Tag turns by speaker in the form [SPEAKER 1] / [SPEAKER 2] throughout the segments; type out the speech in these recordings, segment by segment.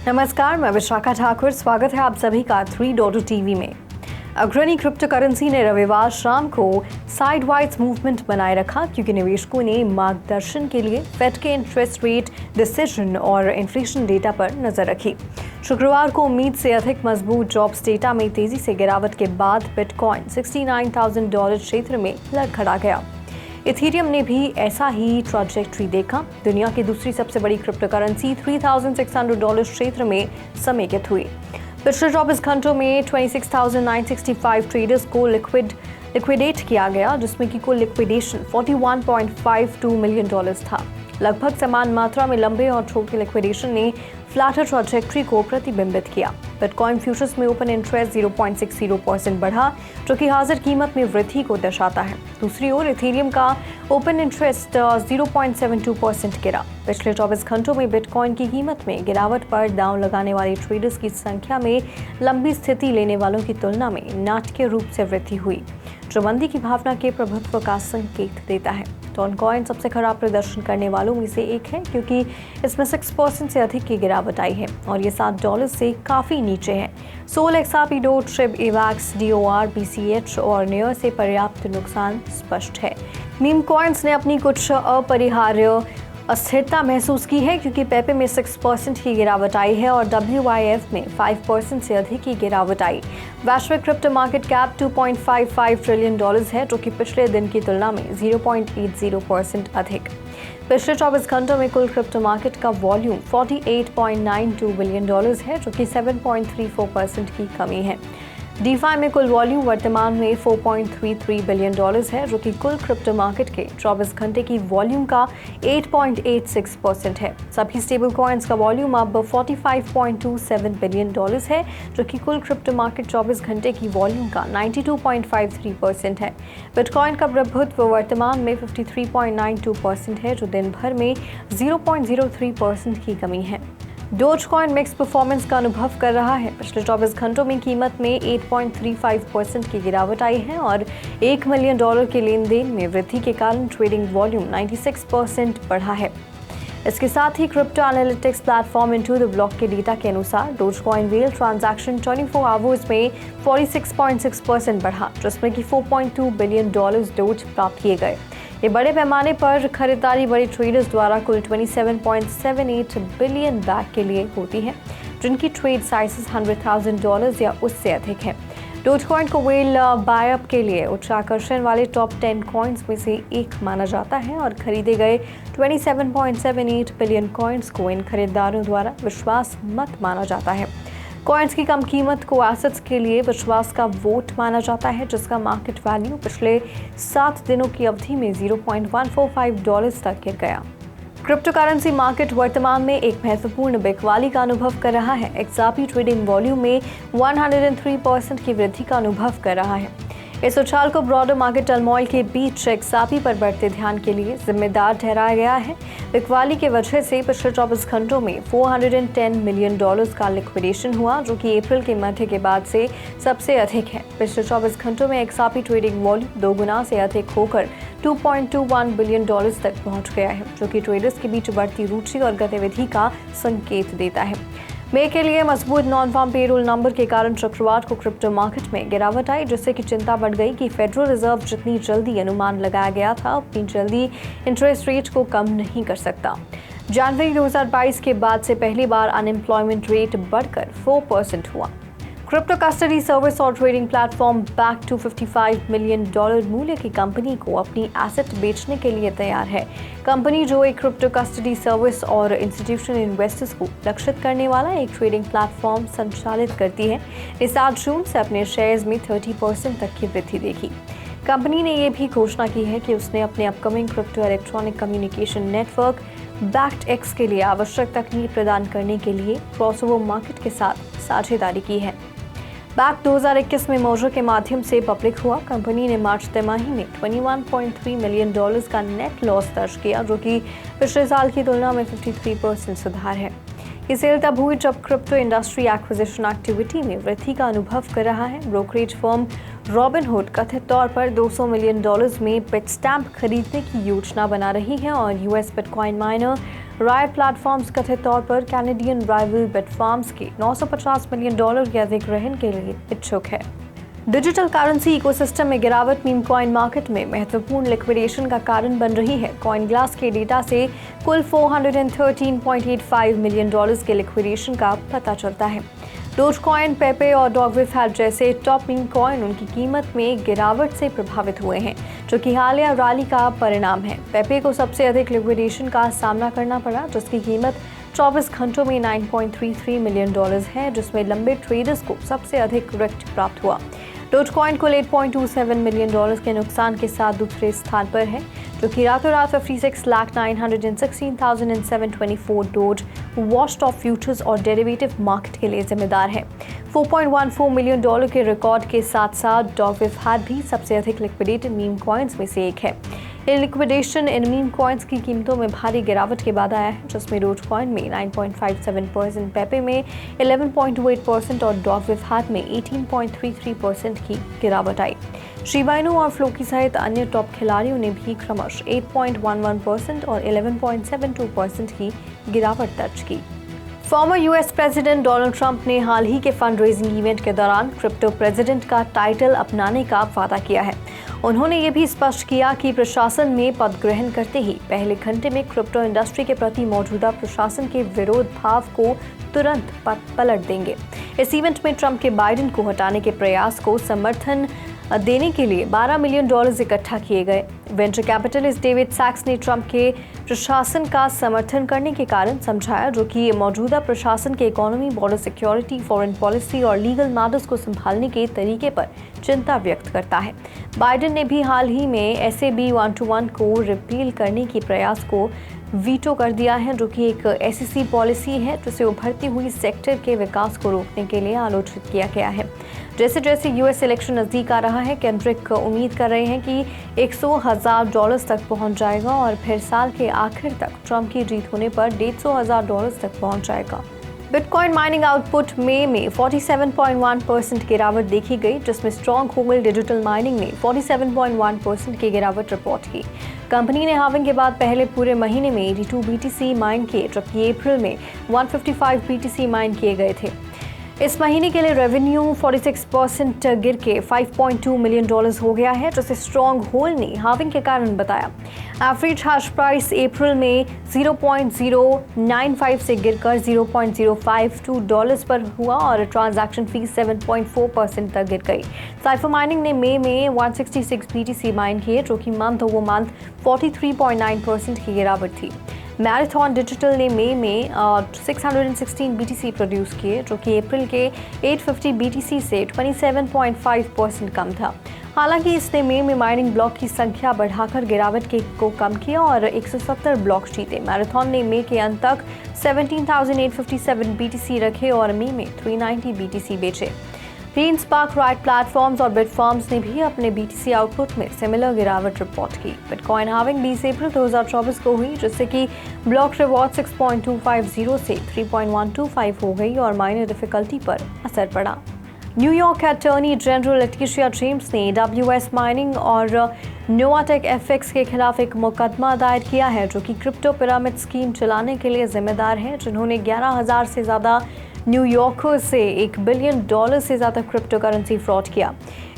[SPEAKER 1] नमस्कार, मैं विशाखा ठाकुर। स्वागत है आप सभी का 3 टीवी में। अग्रणी क्रिप्टो करेंसी ने रविवार शाम को साइडवाइज मूवमेंट बनाए रखा क्योंकि निवेशकों ने मार्गदर्शन के लिए फेड के इंटरेस्ट रेट डिसीजन और इन्फ्लेशन डेटा पर नजर रखी। शुक्रवार को उम्मीद से अधिक मजबूत जॉब्स डेटा में तेजी से गिरावट के बाद बिटकॉइन $69,000 क्षेत्र में लड़खड़ा गया। इथेरियम ने भी ऐसा ही ट्रैजेक्टरी देखा। दुनिया की दूसरी सबसे बड़ी क्रिप्टो करेंसी $3,600 क्षेत्र में समेकित हुई। पिछले 24 घंटों में 26,965 ट्रेडर्स को लिक्विडेट किया गया, जिसमें कि कुल लिक्विडेशन $41.52 मिलियन था। लगभग समान मात्रा में लंबे और छोटे लिक्विडेशन ने फ्लैटर ट्रैजेक्टरी को प्रतिबिंबित किया। बिटकॉइन फ्यूचर्स में ओपन इंटरेस्ट 0.60% बढ़ा, जो कि हाजिर कीमत में वृद्धि को दर्शाता है। दूसरी ओर इथेरियम का ओपन इंटरेस्ट 0.72% गिरा। पिछले 24 घंटों में बिटकॉइन की कीमत में गिरावट पर दांव लगाने वाले ट्रेडर्स की संख्या में लंबी स्थिति लेने वालों की तुलना में नाटकीय रूप से वृद्धि हुई, जो मंदी की भावना के प्रभुत्व का संकेत देता है। टोनकॉइन सबसे खराब प्रदर्शन करने वालों में से एक है क्योंकि इसमें 6% से अधिक की गिरावट आई है और ये $7 से काफ़ी नीचे है। SOL, XRP, DOT, SHIB, AVAX, DOR, BCH और नियर से पर्याप्त नुकसान स्पष्ट है। मीम कॉइन्स ने अपनी कुछ अपरिहार्य अस्थिरता महसूस की है क्योंकि पेपे में 6% की गिरावट आई है और WYF में 5% से अधिक की गिरावट आई। वैश्विक क्रिप्टो मार्केट कैप $2.55 ट्रिलियन है, जो कि पिछले दिन की तुलना में 0.80% अधिक। पिछले 24 घंटों में कुल क्रिप्टो मार्केट का वॉल्यूम $48.92 बिलियन है, जो कि 7.34% की कमी है। डीफाई में कुल वॉल्यूम वर्तमान में $4.33 बिलियन है, जो कि कुल क्रिप्टो मार्केट के 24 घंटे की वॉल्यूम का 8.86% है। सभी स्टेबल कॉइन्स का वॉल्यूम अब $45.27 बिलियन है, जो कि कुल क्रिप्टो मार्केट 24 घंटे की वॉल्यूम का 92.53% है। बिटकॉइन का प्रभुत्व वर्तमान में 53.92% है, जो दिन भर में 0.03% की कमी है। डोजकॉइन मिक्स परफॉर्मेंस का अनुभव कर रहा है। पिछले 24 घंटों में कीमत में 8.35% की गिरावट आई है और $1 मिलियन के लेन देन में वृद्धि के कारण ट्रेडिंग वॉल्यूम 96% बढ़ा है। इसके साथ ही crypto analytics platform Into The Block के डेटा के अनुसार डोजकॉइन व्हेल ट्रांजैक्शन 24 आवर्स में 46.6% बढ़ा, जिसमें कि $4.2 बिलियन डोज प्राप्त किए गए। ये बड़े पैमाने पर खरीदारी बड़े ट्रेडर्स द्वारा कुल 27.78 बिलियन बैग के लिए होती है, जिनकी ट्रेड साइजेस $100,000 या उससे अधिक है। डोजकॉइन को व्हेल बायअप के लिए उच्च आकर्षण वाले टॉप 10 कॉइन्स में से एक माना जाता है और खरीदे गए 27.78 बिलियन कॉइन्स को इन खरीदारों द्वारा विश्वास मत माना जाता है। कॉइन्स की कम कीमत को एसेट्स के लिए विश्वास का वोट माना जाता है, जिसका मार्केट वैल्यू पिछले 7 दिनों की अवधि में $0.145 तक गिर गया। क्रिप्टो करेंसी मार्केट वर्तमान में एक महत्वपूर्ण बिकवाली का अनुभव कर रहा है। XRP ट्रेडिंग वॉल्यूम में 103% की वृद्धि का अनुभव कर रहा है। इस उछाल को ब्रॉडर मार्केट टर्मोइल के बीच XRP पर बढ़ते ध्यान के लिए जिम्मेदार ठहराया गया है। बिकवाली के वजह से पिछले 24 घंटों में $410 मिलियन का लिक्विडेशन हुआ, जो कि अप्रैल के मध्य के बाद से सबसे अधिक है। पिछले 24 घंटों में XRP ट्रेडिंग वॉल्यूम 2 गुना से अधिक होकर $2.21 बिलियन तक पहुंच गया है, जो कि ट्रेडर्स के बीच बढ़ती रुचि और गतिविधि का संकेत देता है। मई के लिए मजबूत नॉन फार्म पेरोल नंबर के कारण शुक्रवार को क्रिप्टो मार्केट में गिरावट आई, जिससे कि चिंता बढ़ गई कि फेडरल रिजर्व जितनी जल्दी अनुमान लगाया गया था, उतनी जल्दी इंटरेस्ट रेट को कम नहीं कर सकता। जनवरी 2022 के बाद से पहली बार अनएम्प्लॉयमेंट रेट बढ़कर 4% हुआ। क्रिप्टो कस्टडी सर्विस और ट्रेडिंग प्लेटफॉर्म बैक $255 मिलियन मूल्य की कंपनी को अपनी एसेट बेचने के लिए तैयार है। कंपनी, जो एक क्रिप्टो कस्टडी सर्विस और इंस्टीट्यूशनल इन्वेस्टर्स को लक्षित करने वाला एक ट्रेडिंग प्लेटफॉर्म संचालित करती है, ने 7 जून से अपने शेयर्स में 30% तक की वृद्धि देखी। कंपनी ने यह भी घोषणा की है कि उसने अपने upcoming crypto electronic communication network BACTX के लिए आवश्यक तकनीक प्रदान करने के लिए क्रॉसओवर मार्केट के साथ साझेदारी की है। बैक 2021 में मर्जर के माध्यम से पब्लिक हुआ। कंपनी ने मार्च तिमाही में $21.3 मिलियन का नेट लॉस दर्ज किया, जो कि पिछले साल की तुलना में 53% सुधार है। ये सेल तब हुई जब क्रिप्टो इंडस्ट्री एक्विजिशन एक्टिविटी में वृद्धि का अनुभव कर रहा है। ब्रोकरेज फर्म रॉबिनहुड कथित तौर पर $200 मिलियन में बिटस्टैम्प खरीदने की योजना बना रही है और US bitcoin minor right platforms कथित तौर पर कैनेडियन राइवल बिटफार्म्स के $950 मिलियन के अधिग्रहण के लिए इच्छुक है। डिजिटल करेंसी इकोसिस्टम में गिरावट मीम कॉइन मार्केट में महत्वपूर्ण लिक्विडेशन का कारण बन रही है। कॉइन ग्लास के डेटा से कुल $413.85 मिलियन के लिक्विडेशन का पता चलता है। डोजकॉइन, पेपे और डॉगविफहैट जैसे टॉप मीम कॉइन उनकी कीमत में गिरावट से प्रभावित हुए हैं, जो कि हालिया रैली का परिणाम है। पेपे को सबसे अधिक लिक्विडेशन का सामना करना पड़ा, जिसकी कीमत 24 घंटों में $9.33 मिलियन है, जिसमें लंबे ट्रेडर्स को सबसे अधिक रिटर्न प्राप्त हुआ। डोजकॉइन कुल $8.27 मिलियन के नुकसान के साथ दूसरे स्थान पर है, जो कि रातों रात 56,916,724 डोज वॉश्ड ऑफ फ्यूचर्स और डेरिवेटिव मार्केट के लिए जिम्मेदार है। $4.14 मिलियन के रिकॉर्ड के साथ साथ डॉगविफहैट भी सबसे अधिक लिक्विडेटेड मीम कॉइन्स में से एक है। ये लिक्विडेशन इन मीम कॉइन्स की कीमतों में भारी गिरावट के बाद आया है, जिसमें डोजकॉइन में 9.57%, पेपे में 11.28% और डॉगविफहैट में 18.33% की गिरावट आई। शिबा इनू और फ्लोकी सहित अन्य टॉप खिलाड़ियों ने भी क्रमशः 8.11% और 11.72% की गिरावट दर्ज की। Former US president Donald Trump ने हाल ही के फंड रेजिंग इवेंट के दौरान क्रिप्टो प्रेसिडेंट का टाइटल अपनाने का वादा किया है। उन्होंने ये भी स्पष्ट किया कि प्रशासन में पद ग्रहण करते ही पहले घंटे में क्रिप्टो इंडस्ट्री के प्रति मौजूदा प्रशासन के विरोध भाव को तुरंत पलट देंगे। इस इवेंट में ट्रंप के बाइडेन को हटाने के प्रयास को समर्थन देने के लिए $12 मिलियन इकट्ठा किए गए। वेंचर कैपिटलिस्ट डेविड सैक्स ने ट्रंप के प्रशासन का समर्थन करने के कारण समझाया, जो कि मौजूदा प्रशासन के economy, border security, foreign policy और लीगल मैटर्स को संभालने के तरीके पर चिंता व्यक्त करता है। बाइडेन ने भी हाल ही में SAB 121 को रिपील करने के प्रयास को वीटो कर दिया है, जो कि एक ऐसी पॉलिसी है जिसे उभरती हुई सेक्टर के विकास को रोकने के लिए आलोचित किया गया है। जैसे जैसे यूएस इलेक्शन नजदीक आ रहा है, केंड्रिक उम्मीद कर रहे हैं कि $100,000 तक पहुंच जाएगा और फिर साल के आखिर तक ट्रंप की जीत होने पर $150,000 तक पहुंच जाएगा। बिटकॉइन माइनिंग आउटपुट मई में 47.1% गिरावट देखी गई, जिसमें स्ट्रॉन्ग होल्ड डिजिटल माइनिंग ने 47.1% की गिरावट रिपोर्ट की। कंपनी ने हाल्विंग के बाद पहले पूरे महीने में 82 BTC माइन किए, जबकि अप्रैल में 155 BTC माइन किए गए थे। इस महीने के लिए रेवेन्यू 46% गिर के $5.2 मिलियन हो गया है, जिसे स्ट्रॉन्ग होल्ड ने हाल्विंग के कारण बताया। एवरेज हैश प्राइस अप्रैल में 0.095 से गिरकर $0.052 पर हुआ और ट्रांजैक्शन फीस 7.4% तक गिर गई। साइफर माइनिंग ने मई में 166 BTC माइन किए, जो कि मंथ ओवर मंथ 43.9% की गिरावट थी। मैराथन डिजिटल ने मई में 616 BTC प्रोड्यूस किए, जो कि अप्रैल के 850 BTC से 27.5% कम था। हालांकि इसने मई में माइनिंग ब्लॉक की संख्या बढ़ाकर गिरावट को कम किया और 170 ब्लॉक जीते। मैराथन ने मई के अंत तक 17,857 BTC रखे और मई में 390 BTC बेचे। ग्रीनस्पार्क, राइट प्लेटफॉर्म्स और बिटफार्म्स ने भी अपने BTC आउटपुट में सिमिलर गिरावट रिपोर्ट की। बिटकॉइन हाल्विंग 20 अप्रैल 2024 को हुई, जिससे कि ब्लॉक रिवॉर्ड 6.250 से 3.125 हो गई और माइनर डिफिकल्टी पर असर पड़ा। New York attorney general Letitia James ने AWS माइनिंग और नोवाटेक FX के खिलाफ एक मुकदमा दायर किया है, जो कि क्रिप्टो पिरामिड स्कीम चलाने के लिए जिम्मेदार है, जिन्होंने 11,000 से ज़्यादा न्यूयॉर्कर से $1 बिलियन से ज़्यादा क्रिप्टो करेंसी फ्रॉड किया।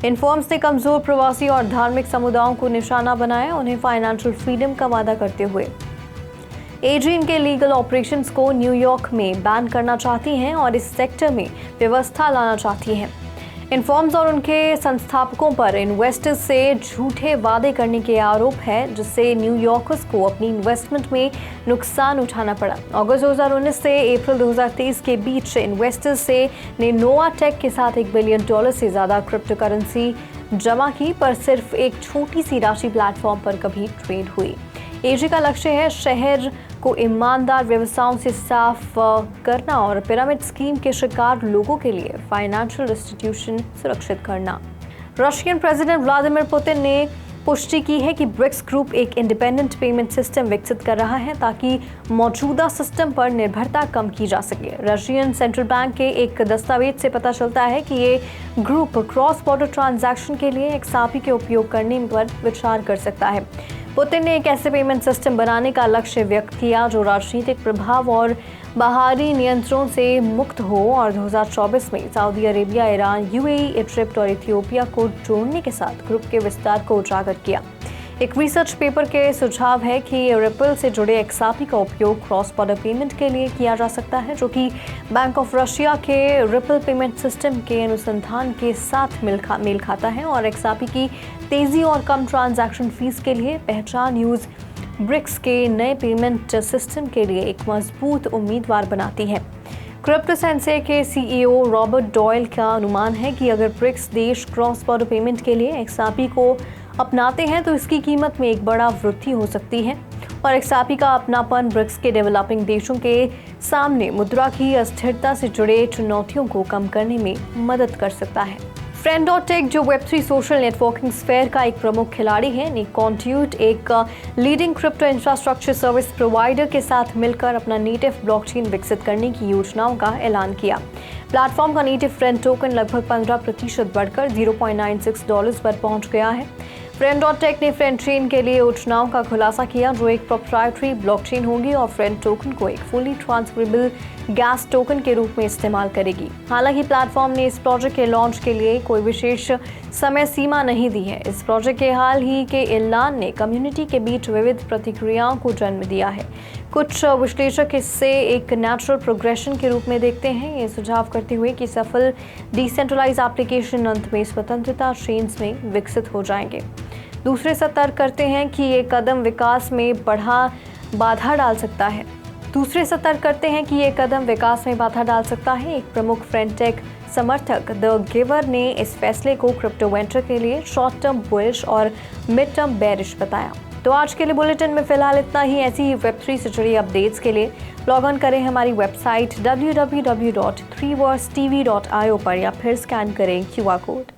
[SPEAKER 1] इन फर्म्स ने कमज़ोर प्रवासी और धार्मिक समुदायों को निशाना बनाया, उन्हें फाइनेंशियल फ्रीडम का वादा करते हुए। एड्रीन के लीगल ऑपरेशंस को न्यूयॉर्क में बैन करना चाहती हैं और इस सेक्टर में व्यवस्था लाना चाहती हैं। इन फर्म्स और उनके संस्थापकों पर इन्वेस्टर्स से झूठे वादे करने के आरोप है, जिससे न्यूयॉर्कर्स को अपनी इन्वेस्टमेंट में नुकसान उठाना पड़ा। अगस्त 2019 से अप्रैल 2023 के बीच इन्वेस्टर्स ने नोवाटेक के साथ $1 बिलियन से ज़्यादा क्रिप्टो करेंसी जमा की, पर सिर्फ एक छोटी सी राशि प्लेटफॉर्म पर कभी ट्रेड हुई। एजी का लक्ष्य है शहर को ईमानदार व्यवसायों से साफ करना और पिरामिड स्कीम के शिकार लोगों के लिए फाइनेंशियल इंस्टीट्यूशन सुरक्षित करना। रशियन प्रेसिडेंट व्लादिमीर पुतिन ने पुष्टि की है कि ब्रिक्स ग्रुप एक इंडिपेंडेंट पेमेंट सिस्टम विकसित कर रहा है, ताकि मौजूदा सिस्टम पर निर्भरता कम की जा सके। रशियन सेंट्रल बैंक के एक दस्तावेज से पता चलता है कि ये ग्रुप क्रॉस बॉर्डर ट्रांजैक्शन के लिए XRP के उपयोग करने पर विचार कर सकता है। पुतिन ने एक ऐसे पेमेंट सिस्टम बनाने का लक्ष्य व्यक्त किया जो राजनीतिक प्रभाव और बाहरी नियंत्रणों से मुक्त हो और 2024 में Saudi Arabia, Iran, UAE, Egypt और इथियोपिया को जोड़ने के साथ ग्रुप के विस्तार को उजागर किया। एक रिसर्च पेपर के सुझाव है कि रिपल से जुड़े XRP का उपयोग क्रॉस बॉर्डर पेमेंट के लिए किया जा सकता है, जो कि बैंक ऑफ रशिया के रिपल पेमेंट सिस्टम के अनुसंधान के साथ मेल खाता है और XRP की तेजी और कम ट्रांजैक्शन फीस के लिए पहचान यूज ब्रिक्स के नए पेमेंट सिस्टम के लिए एक मजबूत उम्मीदवार बनाती है। क्रिप्टो सेंसे के CEO रॉबर्ट डॉयल का अनुमान है कि अगर ब्रिक्स देश क्रॉस बॉर्डर पेमेंट के लिए XRP को अपनाते हैं तो इसकी कीमत में एक बड़ा वृद्धि हो सकती है और XRP का अपनापन ब्रिक्स के डेवलपिंग देशों के सामने मुद्रा की अस्थिरता से जुड़े चुनौतियों को कम करने में मदद कर सकता है। Friend.tech, जो Web3 सोशल नेटवर्किंग स्फेयर का एक प्रमुख खिलाड़ी है, ने कॉन्ट्यूट, एक leading crypto infrastructure service provider के साथ मिलकर अपना नेटिव ब्लॉकचेन विकसित करने की योजनाओं का ऐलान किया। प्लेटफॉर्म का नेटिव फ्रेंड टोकन लगभग 15% बढ़कर $0.96 पर पहुंच गया है। Friend.tech ने फ्रेंड चेन के लिए योजनाओं का खुलासा किया, जो एक प्रोप्राइटरी ब्लॉकचेन होगी और फ्रेंड टोकन को एक फुली ट्रांसफरेबल गैस टोकन के रूप में इस्तेमाल करेगी। हालांकि प्लेटफॉर्म ने इस प्रोजेक्ट के लॉन्च के लिए कोई विशेष समय सीमा नहीं दी है। इस प्रोजेक्ट के हाल ही के ऐलान ने कम्युनिटी के बीच विविध प्रतिक्रियाओं को जन्म दिया है। कुछ विश्लेषक इसे एक नेचुरल प्रोग्रेशन के रूप में देखते हैं, ये सुझाव करते हुए कि सफल डिसेंट्रलाइज एप्लीकेशन अंत में स्वतंत्रता चेन्स में विकसित हो जाएंगे। दूसरे सतर्क करते हैं कि ये कदम विकास में बाधा डाल सकता है। एक प्रमुख फ्रेंडटेक समर्थक द गिवर ने इस फैसले को क्रिप्टो वेंचर के लिए शॉर्ट टर्म बुलिश और मिड टर्म बेरिश बताया। तो आज के लिए बुलेटिन में फिलहाल इतना ही। ऐसी ही Web3 से जुड़ी अपडेट्स के लिए लॉग ऑन करें हमारी वेबसाइट www.3versetv.io पर या फिर स्कैन करें QR कोड।